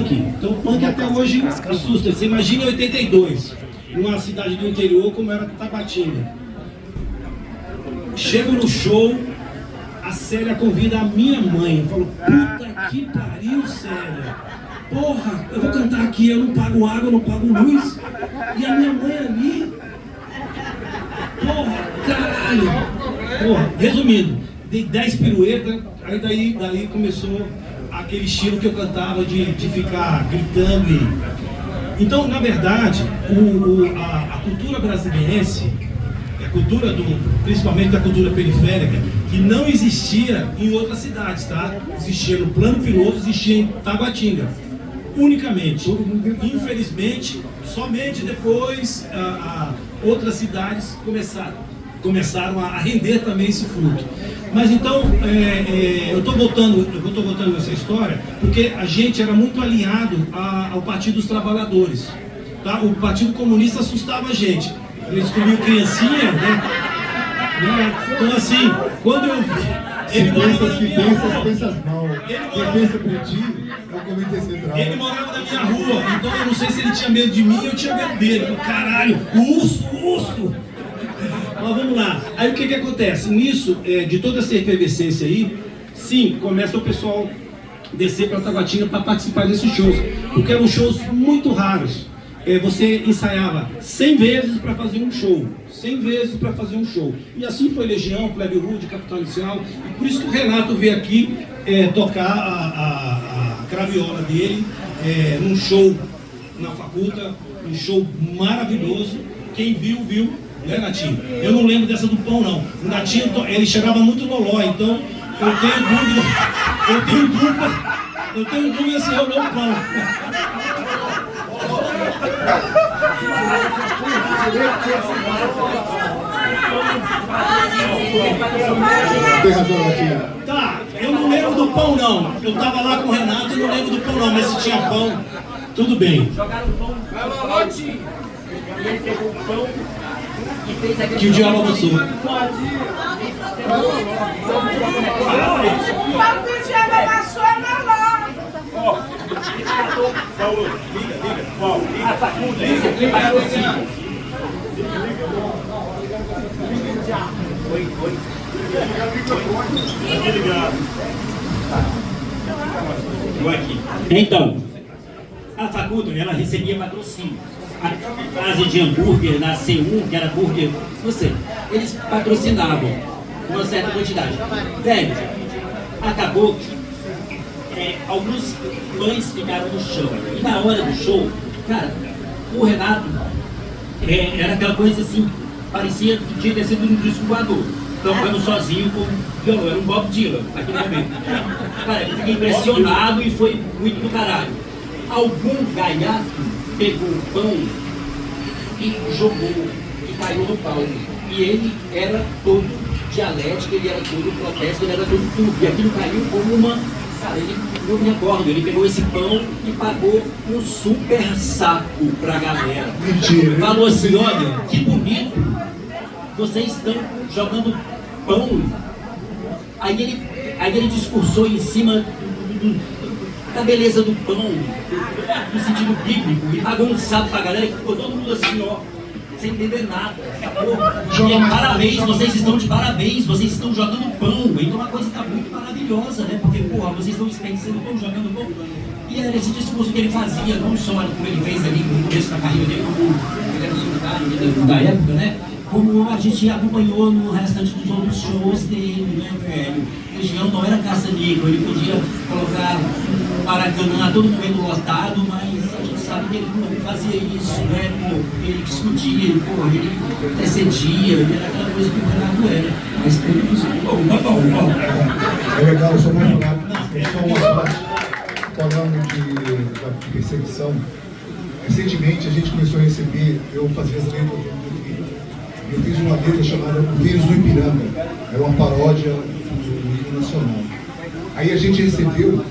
punk. Então o punk até hoje assusta. Você imagina em 82, numa cidade do interior como era Tabatinga. Chego no show, a Célia convida a minha mãe. Eu falo, puta que pariu, Célia. Porra, eu vou cantar aqui, eu não pago água, eu não pago luz. E a minha mãe ali. Porra, caralho. Porra, resumindo, dei 10 piruetas, aí daí começou aquele estilo que eu cantava de ficar gritando. Então, na verdade, a cultura brasiliense, a cultura principalmente a cultura periférica, que não existia em outras cidades, tá? Existia no Plano Piloto, existia em Tabatinga, unicamente. Infelizmente, somente depois outras cidades começaram a render também esse fruto. Mas então, eu estou voltando nessa história, porque a gente era muito alinhado ao Partido dos Trabalhadores. Tá? O Partido Comunista assustava a gente. Eles comiam criancinha, né? Então assim, quando eu vi... Ele morava na minha rua. Ele morava na minha rua, então eu não sei se ele tinha medo de mim ou eu tinha medo dele. Eu, caralho, o urso! Mas vamos lá. Aí o que acontece? Nisso, de toda essa efervescência aí, sim, começa o pessoal descer para Tabatinga para participar desses shows, porque eram shows muito raros. Você ensaiava 100 vezes para fazer um show. 100 vezes para fazer um show. E assim foi Legião, Plebe Rude, Capital Inicial. E por isso que o Renato veio aqui tocar a craviola dele num show na faculta, um show maravilhoso. Quem viu, viu, né, Natinho? Eu não lembro dessa do pão, não. O Natinho, ele cheirava muito loló, então eu tenho dúvida se rolou o pão. Tem razão, Natinho. Tá, eu não lembro do pão, não. Eu tava lá com o Renato e não lembro do pão, não. Mas se tinha pão, tudo bem. Jogaram o pão. E ele pegou o pão e fez aquele... Que o diabo abençoe. O pão que o diabo amassou é melhor. Paulo, liga, Paulo, liga. A faculdade, ele patrocina. Oi. Então, a faculdade, ela recebia patrocínio. A base de hambúrguer na C1, que era hambúrguer, eles patrocinavam uma certa quantidade. Velho, acabou que alguns pães ficaram no chão. E na hora do show, cara, o Renato era aquela coisa assim, parecia que tinha sido um disco voador. Tocando sozinho com violão, era um Bob Dylan naquele momento. Cara, eu fiquei impressionado e foi muito do caralho. Algum gaiato pegou o pão e jogou e caiu no palco. E ele era todo dialético, ele era todo protesto, ele era todo tudo. E aquilo caiu como uma... Cara, eu me acordo, ele pegou esse pão e pagou um super saco pra galera. Mentira. Falou assim, olha, que bonito, vocês estão jogando pão. Aí ele discursou em cima da beleza do pão, no sentido bíblico, e pagou um saco pra galera que ficou todo mundo assim, ó, sem entender nada. Parabéns, vocês estão de parabéns, vocês estão jogando pão. Então a coisa está muito maravilhosa, né? Porque, porra, vocês estão desperdiçando pão, jogando pão. E era esse discurso que ele fazia, não só como ele fez ali no começo da carreira dele, como ele era solidário da época, né? Como a gente acompanhou no restante dos outros shows dele, né, velho? Legião não era caça-níquel, ele podia colocar um Maracanã a todo momento lotado, mas a gente sabe que ele não fazia isso, né? Pô, ele discutia, ele decidia, ele era aquela coisa que o Renato era. Mas tudo isso É legal, só vou falar, falando de perseguição. Recentemente a gente começou a receber, eu fazia as letras, eu fiz uma letra chamada O Vírus do Ipiranga, era uma paródia do hino nacional. Aí a gente recebeu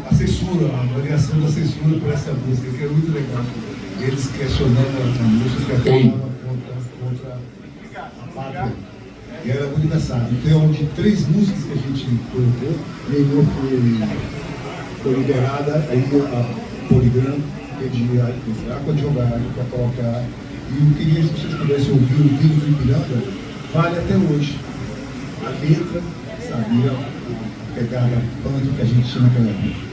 a censura, a avaliação da censura por essa música, que é muito legal. Eles questionando a música contra a pátria. E era muito engraçado. Então, de 3 músicas que a gente colocou, nenhuma foi liberada aí a Poligram, que é de água de jogar, para colocar. E eu queria, se vocês pudessem ouvir o vídeo do Ipiranga, vale até hoje. A letra, sabia, a pegada punk que a gente tinha naquela época.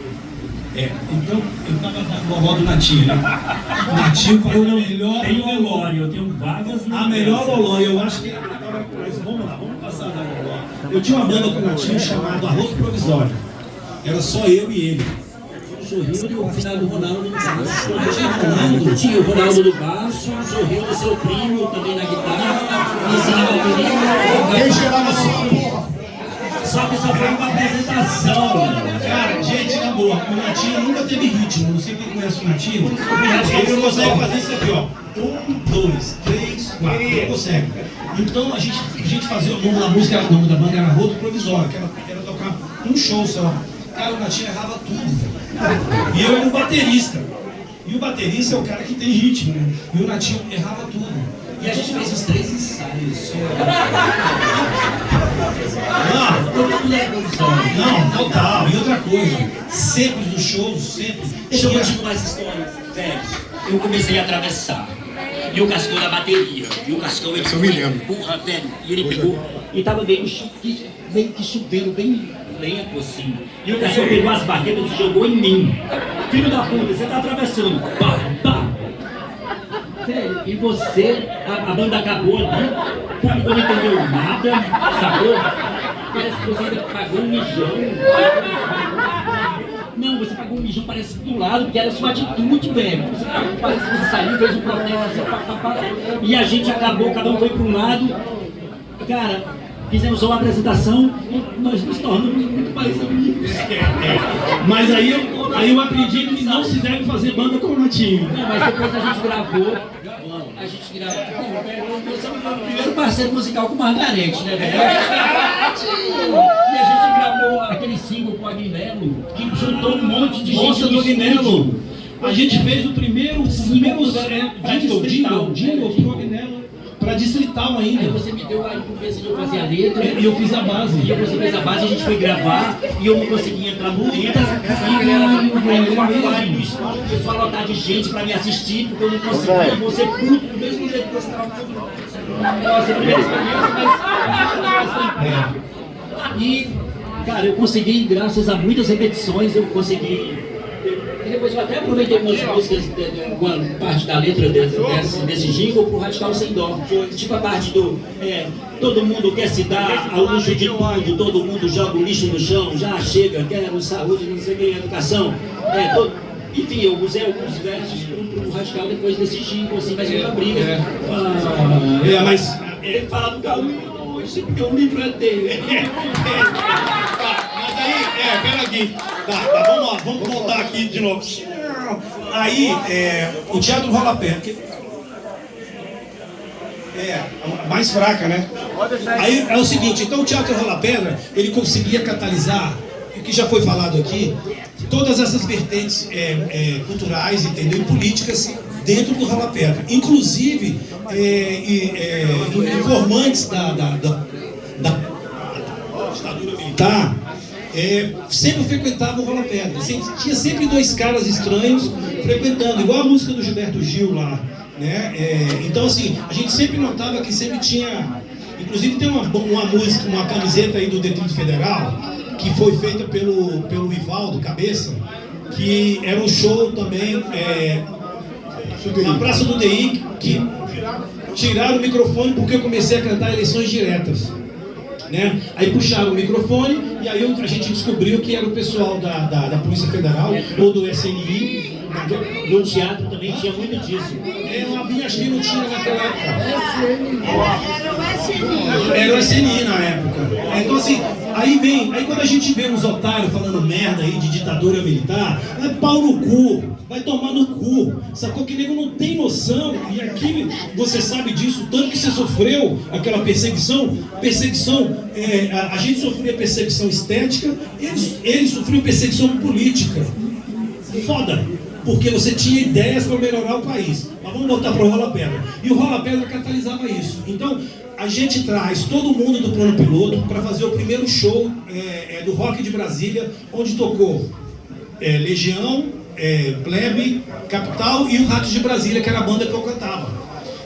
Então, eu estava na vovó do Natinho, né? O Natinho falou o melhor Tenho loló. memória, eu tenho vagas A melhor loló, eu acho que ele tava. Mas vamos lá, vamos passar da loló. Eu tinha uma banda com o Natinho chamada Arroz Provisório. Era só eu e ele. O Sorriso e o final do Ronaldo no baixo. Tinha o Ronaldo no baixo, o Sorriso, seu primo, também na guitarra, ensinava a bateria. Quem cheirava só, porra? Só que só foi uma apresentação. Cara, gente, na boa, o Natinho nunca teve ritmo. Não sei quem conhece o Natinho. Ele não consegue fazer isso aqui, ó. 1, 2, 3, 4. Não consegue. Então a gente fazia o nome da música, o nome da banda era Rodo Provisório, que era tocar um show só. Cara, o Natinho errava tudo, velho. E eu era o baterista. E o baterista é o cara que tem ritmo, né? E o Natinho errava tudo. E a gente fez os 3 ensaios. Não, total. E outra coisa, sempre nos shows, sempre. Deixa eu continuar essa história. Velho, eu comecei a atravessar. E o Cascão na bateria. E o Cascão, ele eu me lembro. porra, velho. E ele pegou. E tava meio que chovendo, bem lento assim. E o Cascão pegou as barretas e jogou em mim. Filho da puta, você tá atravessando. Pá, pá. Sério, e você, a banda acabou ali, o público não entendeu nada, sacou? Parece que você ainda pagou um mijão. Não, você pagou um mijão, parece do lado, que era sua atitude, velho. Parece que você saiu, fez um protesto, e a gente acabou, cada um foi para um lado. Cara, fizemos só uma apresentação e nós nos tornamos muito mais amigos. Mas aí eu aprendi que não se deve fazer banda com o Natinho. Não, mas depois a gente gravou. A gente gravou. Eu sou o primeiro parceiro musical com Margarete, né, velho? E a gente gravou aquele single com o Aguinello, que juntou um monte de gente. Nossa, do Aguinello. A gente fez o primeiro jingle pro Aguinello. Pra Distrital ainda. Aí você me deu a incumbência de eu fazer a letra. E eu fiz a base. E você fez a base, a gente foi gravar e eu não conseguia entrar no letra. Aí eu aquário no estúdio, começou a lotar de gente pra me assistir, porque eu não conseguia. Você puto, do mesmo jeito que você estava puto. Nossa, a primeira experiência, mas. E, cara, eu consegui, graças a muitas repetições, eu consegui. E depois eu até aproveitei umas músicas, uma parte da letra desse jingle pro Radical Sem Dó. Tipo a parte do todo mundo quer se dar ao luxo de tudo, todo mundo joga o lixo no chão, já chega, quero saúde, não sei o que, educação. Enfim, eu usei alguns versos pro Radical depois desse jingle, assim, mas muita briga. Mas Ele fala do caminho hoje, porque o livro é dele. Mas aí, pera aqui. Tá, vamos lá, vamos voltar aqui de novo. Aí, o Teatro Rodapé. A mais fraca, né? Aí é o seguinte, então o Teatro Rola Pedra, ele conseguia catalisar, o que já foi falado aqui, todas essas vertentes culturais, entendeu? E políticas dentro do Rola Pedra. Inclusive, informantes da ditadura militar, sempre frequentavam o Rola Pedra. Tinha sempre 2 caras estranhos frequentando, igual a música do Gilberto Gil lá, né? Então assim, a gente sempre notava que sempre tinha, inclusive tem uma música, uma camiseta aí do Distrito Federal, que foi feita pelo Ivaldo Cabeça, que era um show também na Praça do DI, que tiraram o microfone porque eu comecei a cantar eleições diretas. Né? Aí puxaram o microfone e aí a gente descobriu que era o pessoal da Polícia Federal ou do SNI. No teatro também tinha muito disso. Acho que não tinha naquela época. Era o SNI. Era o SNI na época. Então assim, aí quando a gente vê uns otários falando merda aí de ditadura militar, é pau no cu, vai tomar no cu. Sacou que nego não tem noção, e aqui você sabe disso, tanto que você sofreu aquela perseguição, a gente sofria perseguição estética, eles sofriam perseguição política. Foda! Porque você tinha ideias para melhorar o país. Mas vamos voltar para o Rola Pedra. E o Rola Pedra catalisava isso. Então, a gente traz todo mundo do plano piloto para fazer o primeiro show do Rock de Brasília, onde tocou Legião, Plebe, Capital e o Ratos de Brasília, que era a banda que eu cantava.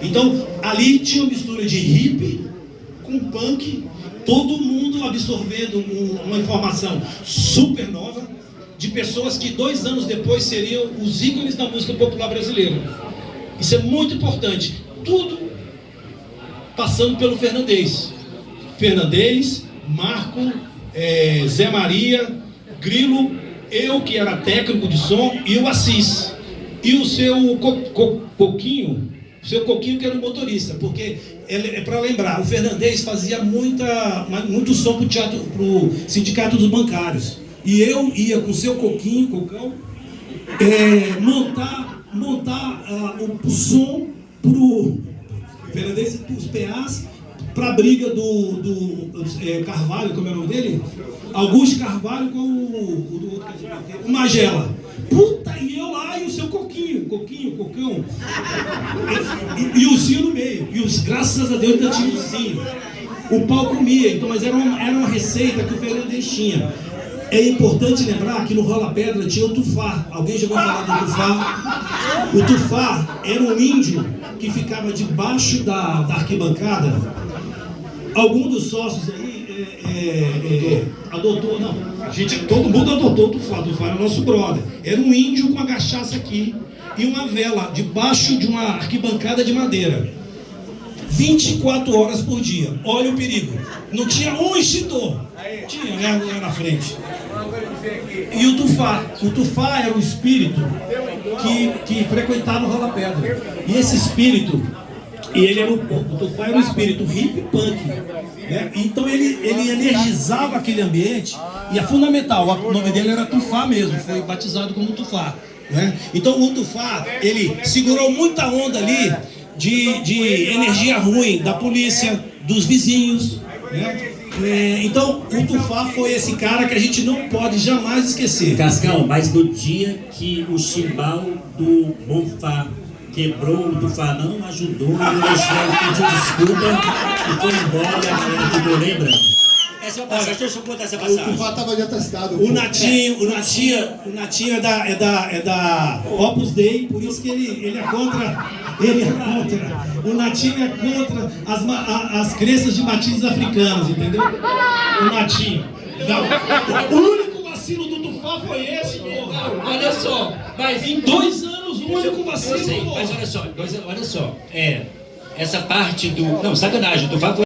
Então, ali tinha uma mistura de hip com punk, todo mundo absorvendo uma informação super nova, de pessoas que 2 anos depois seriam os ícones da música popular brasileira. Isso é muito importante. Tudo passando pelo Fernandez. Fernandez, Marco, Zé Maria, Grilo, eu que era técnico de som, e o Assis. E o seu Coquinho, que era o motorista, porque é para lembrar, o Fernandez fazia muito som pro Sindicato dos Bancários. E eu ia com o seu Cocão, montar o som pro Fernandez, os PAs, para a briga do Carvalho, como é o nome dele? Augusto Carvalho com o Magela. Puta, e eu lá, e o seu Cocão. E o Zinho no meio. Graças a Deus ainda tinha o Zinho. O pau comia, então, mas era uma receita que o Fernandez tinha. É importante lembrar que no Rola Pedra tinha o Tufá. Alguém já ouviu falar do Tufá? O Tufá era um índio que ficava debaixo da arquibancada. Algum dos sócios aí adotou, não, todo mundo adotou o Tufá. O Tufá era nosso brother. Era um índio com a cachaça aqui e uma vela debaixo de uma arquibancada de madeira. 24 horas por dia. Olha o perigo. Não tinha um extintor. Tinha, né, lá na frente. E o Tufá era o espírito que frequentava o Rola Pedra. E esse espírito, o Tufá era um espírito hip punk, né? Então ele energizava aquele ambiente. E é fundamental, o nome dele era Tufá mesmo, foi batizado como Tufá, né? Então o Tufá, ele segurou muita onda ali de energia ruim da polícia, dos vizinhos, né? Então o Tufá foi esse cara que a gente não pode jamais esquecer. Cascão, mas no dia que o chimbal do Bonfá quebrou, o Tufá não ajudou, o Legião pediu desculpa e foi embora, e a galera ficou lembrando. Essa é uma passagem, deixa eu contar essa passagem. O Tufá estava de atestado. O Natinho é da Opus Dei, por isso que ele é contra. O Natinho é contra as crenças de matizes africanos, entendeu? O Natinho. Não. O único vacilo do Tufá foi esse, porra. Olha só, mas Em 2 anos, o único vacilo, eu sei, porra. mas olha só, essa parte do... Não, sacanagem, o Tufá foi